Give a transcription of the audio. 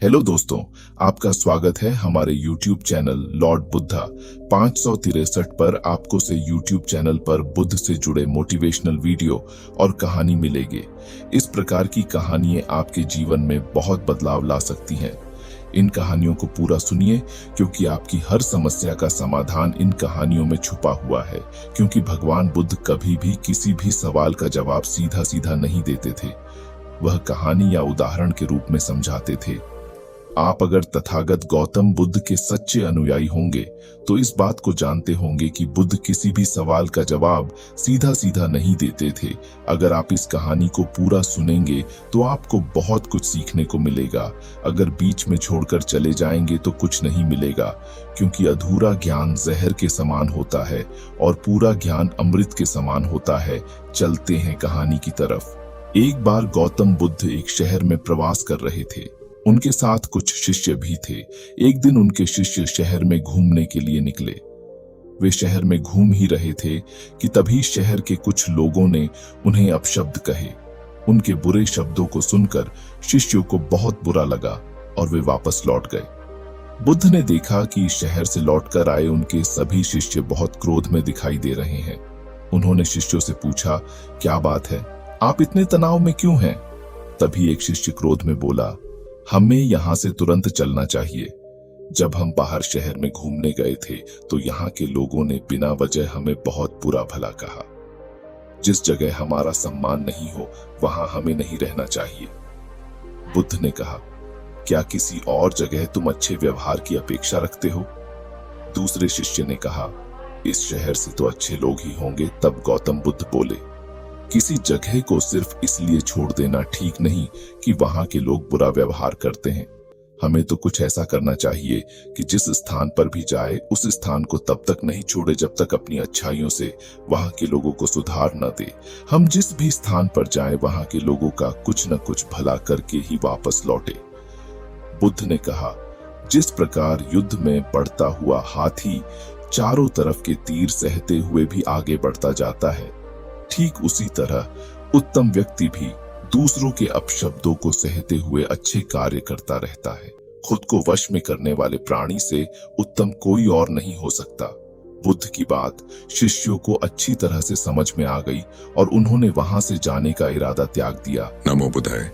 Hello दोस्तों, आपका स्वागत है हमारे YouTube चैनल लॉर्ड बुद्धा 563 पर। आपको से YouTube चैनल पर बुद्ध से जुड़े मोटिवेशनल वीडियो और कहानी मिलेंगे। इस प्रकार की कहानियां आपके जीवन में बहुत बदलाव ला सकती हैं। इन कहानियों को पूरा सुनिए, क्योंकि आपकी हर समस्या का समाधान इन कहानियों में छुपा हुआ है। क्योंकि भगवान बुद्ध कभी भी किसी भी सवाल का जवाब सीधा सीधा नहीं देते थे, वह कहानी या उदाहरण के रूप में समझाते थे। आप अगर तथागत गौतम बुद्ध के सच्चे अनुयायी होंगे तो इस बात को जानते होंगे कि बुद्ध किसी भी सवाल का जवाब सीधा सीधा नहीं देते थे। अगर आप इस कहानी को पूरा सुनेंगे तो आपको बहुत कुछ सीखने को मिलेगा। अगर बीच में छोड़कर चले जाएंगे तो कुछ नहीं मिलेगा, क्योंकि अधूरा ज्ञान जहर के समान होता है और पूरा ज्ञान अमृत के समान होता है। चलते हैं कहानी की तरफ। एक बार गौतम बुद्ध एक शहर में प्रवास कर रहे थे। उनके साथ कुछ शिष्य भी थे। एक दिन उनके शिष्य शहर में घूमने के लिए निकले। वे शहर में घूम ही रहे थे कि तभी शहर के कुछ लोगों ने उन्हें अपशब्द कहे। उनके बुरे शब्दों को सुनकर शिष्यों को बहुत बुरा लगा और वे वापस लौट गए। बुद्ध ने देखा कि शहर से लौटकर आए उनके सभी शिष्य बहुत क्रोध में दिखाई दे रहे हैं। उन्होंने शिष्यों से पूछा, क्या बात है, आप इतने तनाव में क्यों हैं? तभी एक शिष्य क्रोध में बोला, हमें यहाँ से तुरंत चलना चाहिए। जब हम बाहर शहर में घूमने गए थे तो यहाँ के लोगों ने बिना वजह हमें बहुत बुरा भला कहा। जिस जगह हमारा सम्मान नहीं हो वहां हमें नहीं रहना चाहिए। बुद्ध ने कहा, क्या किसी और जगह तुम अच्छे व्यवहार की अपेक्षा रखते हो? दूसरे शिष्य ने कहा, इस शहर से तो अच्छे लोग ही होंगे। तब गौतम बुद्ध बोले, किसी जगह को सिर्फ इसलिए छोड़ देना ठीक नहीं कि वहां के लोग बुरा व्यवहार करते हैं। हमें तो कुछ ऐसा करना चाहिए कि जिस स्थान पर भी जाए उस स्थान को तब तक नहीं छोड़े जब तक अपनी अच्छाइयों से वहां के लोगों को सुधार न दे। हम जिस भी स्थान पर जाएं वहां के लोगों का कुछ न कुछ भला करके ही वापस लौटे। बुद्ध ने कहा, जिस प्रकार युद्ध में बढ़ता हुआ हाथी चारों तरफ के तीर सहते हुए भी आगे बढ़ता जाता है, ठीक उसी तरह उत्तम व्यक्ति भी दूसरों के अपशब्दों को सहते हुए अच्छे कार्य करता रहता है। खुद को वश में करने वाले प्राणी से उत्तम कोई और नहीं हो सकता। बुद्ध की बात शिष्यों को अच्छी तरह से समझ में आ गई और उन्होंने वहां से जाने का इरादा त्याग दिया। नमो बुद्धाय।